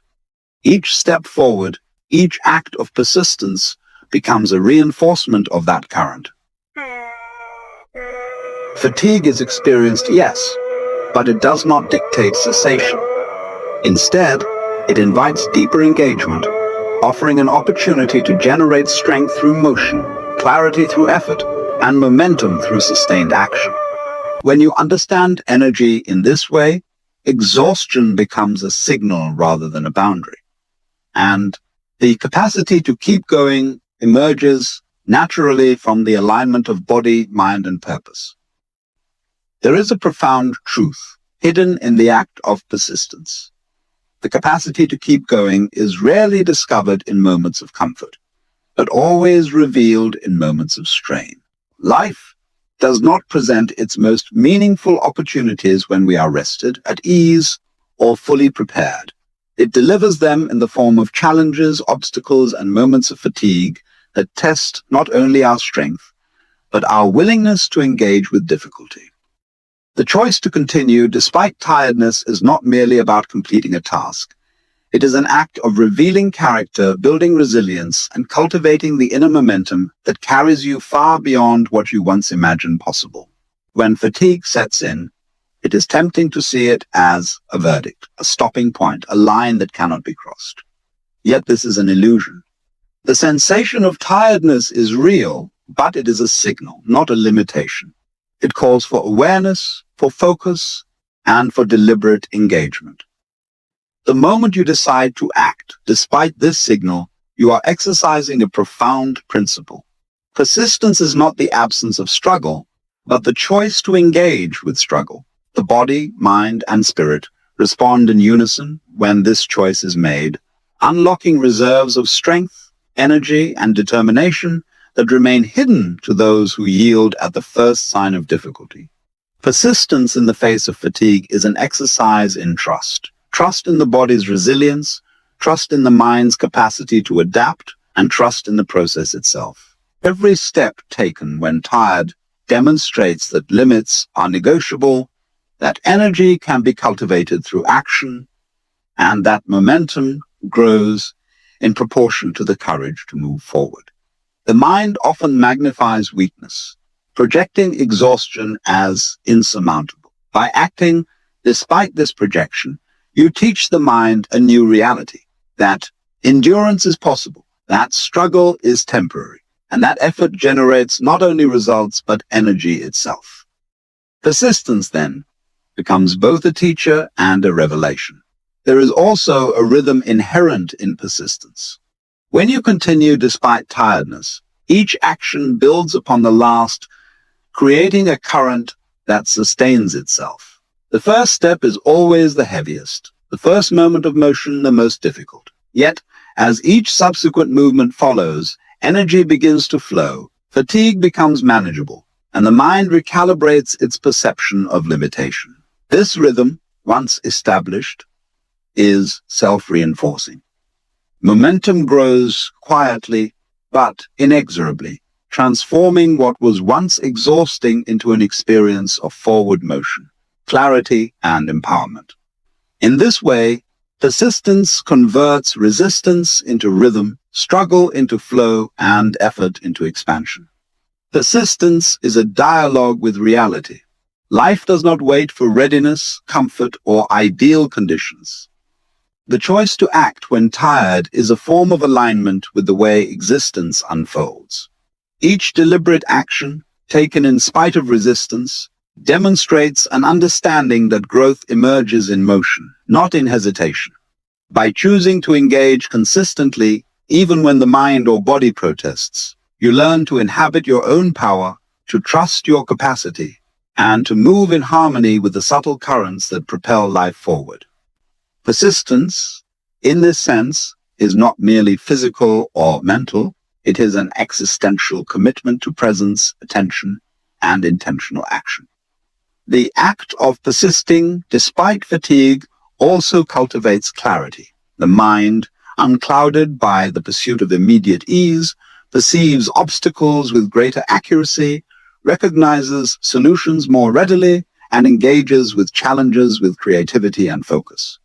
Each step forward, each act of persistence becomes a reinforcement of that current. Fatigue is experienced, yes, but it does not dictate cessation. Instead, it invites deeper engagement, offering an opportunity to generate strength through motion, clarity through effort, and momentum through sustained action. When you understand energy in this way, exhaustion becomes a signal rather than a boundary. And the capacity to keep going emerges naturally from the alignment of body, mind, and purpose. There is a profound truth hidden in the act of persistence. The capacity to keep going is rarely discovered in moments of comfort, but always revealed in moments of strain. Life does not present its most meaningful opportunities when we are rested, at ease, or fully prepared. It delivers them in the form of challenges, obstacles, and moments of fatigue that test not only our strength, but our willingness to engage with difficulty. The choice to continue despite tiredness is not merely about completing a task. It is an act of revealing character, building resilience, and cultivating the inner momentum that carries you far beyond what you once imagined possible. When fatigue sets in, it is tempting to see it as a verdict, a stopping point, a line that cannot be crossed. Yet this is an illusion. The sensation of tiredness is real, but it is a signal, not a limitation. It calls for awareness, for focus, and for deliberate engagement. The moment you decide to act, despite this signal, you are exercising a profound principle. Persistence is not the absence of struggle, but the choice to engage with struggle. The body, mind, and spirit respond in unison when this choice is made, unlocking reserves of strength, energy, and determination that remain hidden to those who yield at the first sign of difficulty. Persistence in the face of fatigue is an exercise in trust. Trust in the body's resilience, trust in the mind's capacity to adapt, and trust in the process itself. Every step taken when tired demonstrates that limits are negotiable, that energy can be cultivated through action, and that momentum grows in proportion to the courage to move forward. The mind often magnifies weakness, projecting exhaustion as insurmountable. By acting despite this projection, you teach the mind a new reality, that endurance is possible, that struggle is temporary, and that effort generates not only results but energy itself. Persistence, then, becomes both a teacher and a revelation. There is also a rhythm inherent in persistence. When you continue despite tiredness, each action builds upon the last, creating a current that sustains itself. The first step is always the heaviest, the first moment of motion the most difficult. Yet, as each subsequent movement follows, energy begins to flow, fatigue becomes manageable, and the mind recalibrates its perception of limitation. This rhythm, once established, is self-reinforcing. Momentum grows quietly but inexorably, transforming what was once exhausting into an experience of forward motion, clarity, and empowerment. In this way, persistence converts resistance into rhythm, struggle into flow, and effort into expansion. Persistence is a dialogue with reality. Life does not wait for readiness, comfort, or ideal conditions. The choice to act when tired is a form of alignment with the way existence unfolds. Each deliberate action, taken in spite of resistance, demonstrates an understanding that growth emerges in motion, not in hesitation. By choosing to engage consistently, even when the mind or body protests, you learn to inhabit your own power, to trust your capacity, and to move in harmony with the subtle currents that propel life forward. Persistence, in this sense, is not merely physical or mental. It is an existential commitment to presence, attention, and intentional action. The act of persisting despite fatigue also cultivates clarity. The mind, unclouded by the pursuit of immediate ease, perceives obstacles with greater accuracy, recognizes solutions more readily, and engages with challenges with creativity and focus.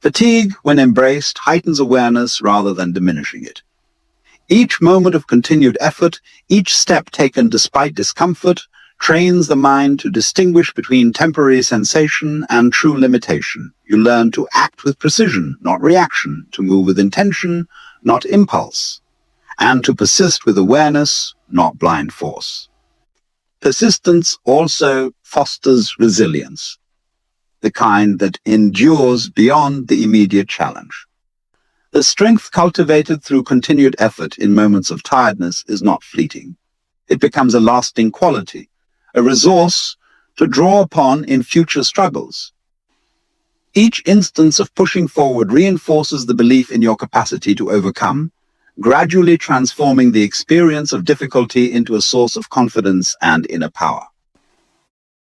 Fatigue, when embraced, heightens awareness rather than diminishing it. Each moment of continued effort, each step taken despite discomfort, trains the mind to distinguish between temporary sensation and true limitation. You learn to act with precision, not reaction, to move with intention, not impulse, and to persist with awareness, not blind force. Persistence also fosters resilience, the kind that endures beyond the immediate challenge. The strength cultivated through continued effort in moments of tiredness is not fleeting. It becomes a lasting quality, a resource to draw upon in future struggles. Each instance of pushing forward reinforces the belief in your capacity to overcome, gradually transforming the experience of difficulty into a source of confidence and inner power.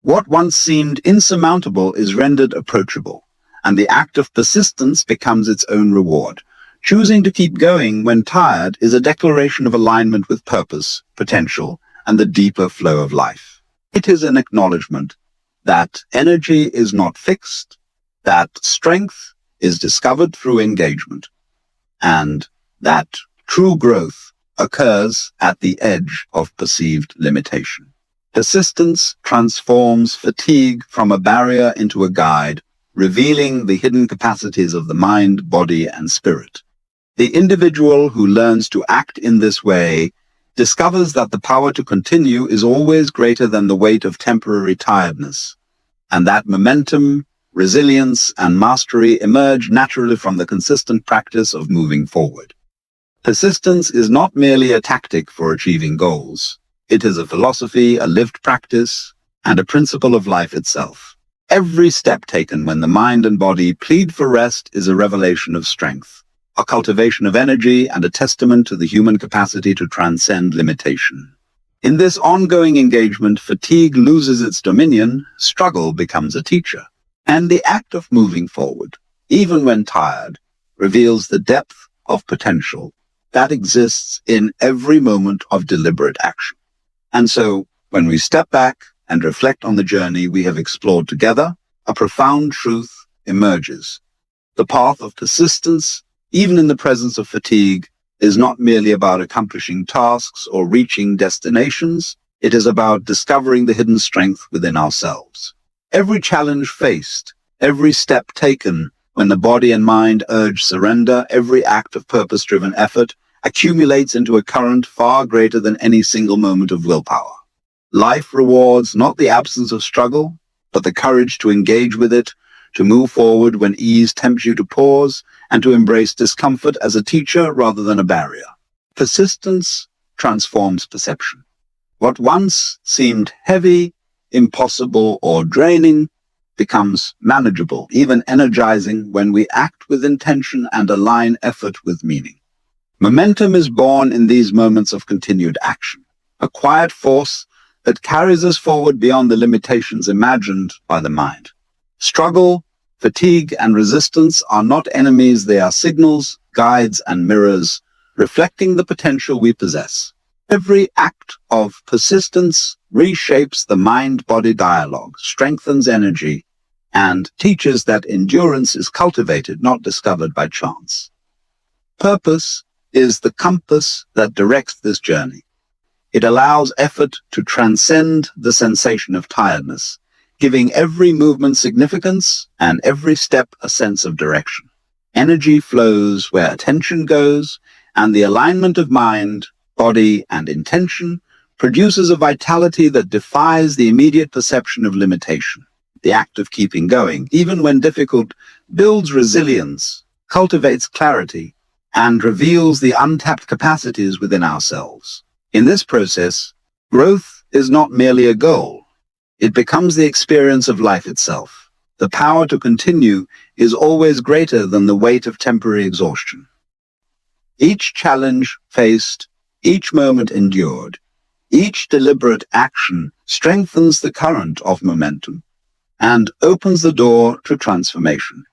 What once seemed insurmountable is rendered approachable, and the act of persistence becomes its own reward. Choosing to keep going when tired is a declaration of alignment with purpose, potential, and the deeper flow of life. It is an acknowledgement that energy is not fixed, that strength is discovered through engagement, and that true growth occurs at the edge of perceived limitation. Persistence transforms fatigue from a barrier into a guide, revealing the hidden capacities of the mind, body, and spirit. The individual who learns to act in this way discovers that the power to continue is always greater than the weight of temporary tiredness, and that momentum, resilience, and mastery emerge naturally from the consistent practice of moving forward. Persistence is not merely a tactic for achieving goals. It is a philosophy, a lived practice, and a principle of life itself. Every step taken when the mind and body plead for rest is a revelation of strength, a cultivation of energy, and a testament to the human capacity to transcend limitation. In this ongoing engagement, fatigue loses its dominion, struggle becomes a teacher, and the act of moving forward, even when tired, reveals the depth of potential that exists in every moment of deliberate action. And so, when we step back and reflect on the journey we have explored together, a profound truth emerges. The path of persistence, even in the presence of fatigue, is not merely about accomplishing tasks or reaching destinations. It is about discovering the hidden strength within ourselves. Every challenge faced, every step taken when the body and mind urge surrender, every act of purpose-driven effort accumulates into a current far greater than any single moment of willpower. Life rewards not the absence of struggle, but the courage to engage with it, to move forward when ease tempts you to pause, and to embrace discomfort as a teacher rather than a barrier. Persistence transforms perception. What once seemed heavy, impossible, or draining becomes manageable, even energizing when we act with intention and align effort with meaning. Momentum is born in these moments of continued action, a quiet force that carries us forward beyond the limitations imagined by the mind. Struggle, fatigue, and resistance are not enemies, they are signals, guides, and mirrors, reflecting the potential we possess. Every act of persistence reshapes the mind-body dialogue, strengthens energy, and teaches that endurance is cultivated, not discovered by chance. Purpose is the compass that directs this journey. It allows effort to transcend the sensation of tiredness, giving every movement significance and every step a sense of direction. Energy flows where attention goes, and the alignment of mind, body, and intention produces a vitality that defies the immediate perception of limitation. The act of keeping going, even when difficult, builds resilience, cultivates clarity, and reveals the untapped capacities within ourselves. In this process, growth is not merely a goal. It becomes the experience of life itself. The power to continue is always greater than the weight of temporary exhaustion. Each challenge faced, each moment endured, each deliberate action strengthens the current of momentum and opens the door to transformation.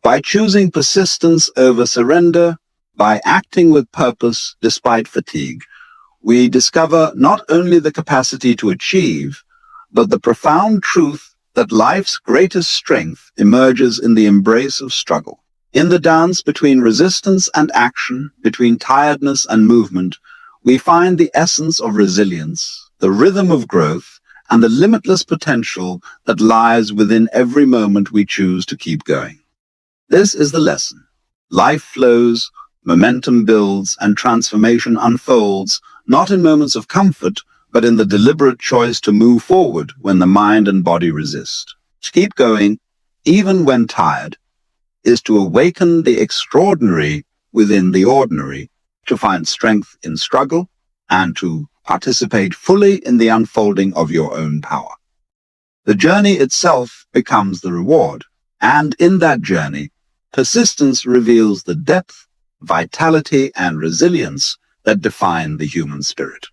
By choosing persistence over surrender, by acting with purpose despite fatigue, we discover not only the capacity to achieve, but the profound truth that life's greatest strength emerges in the embrace of struggle. In the dance between resistance and action, between tiredness and movement, we find the essence of resilience, the rhythm of growth, and the limitless potential that lies within every moment we choose to keep going. This is the lesson. Life flows, momentum builds, and transformation unfolds, not in moments of comfort, but in the deliberate choice to move forward when the mind and body resist. To keep going, even when tired, is to awaken the extraordinary within the ordinary, to find strength in struggle, and to participate fully in the unfolding of your own power. The journey itself becomes the reward, and in that journey, persistence reveals the depth, vitality, and resilience that define the human spirit.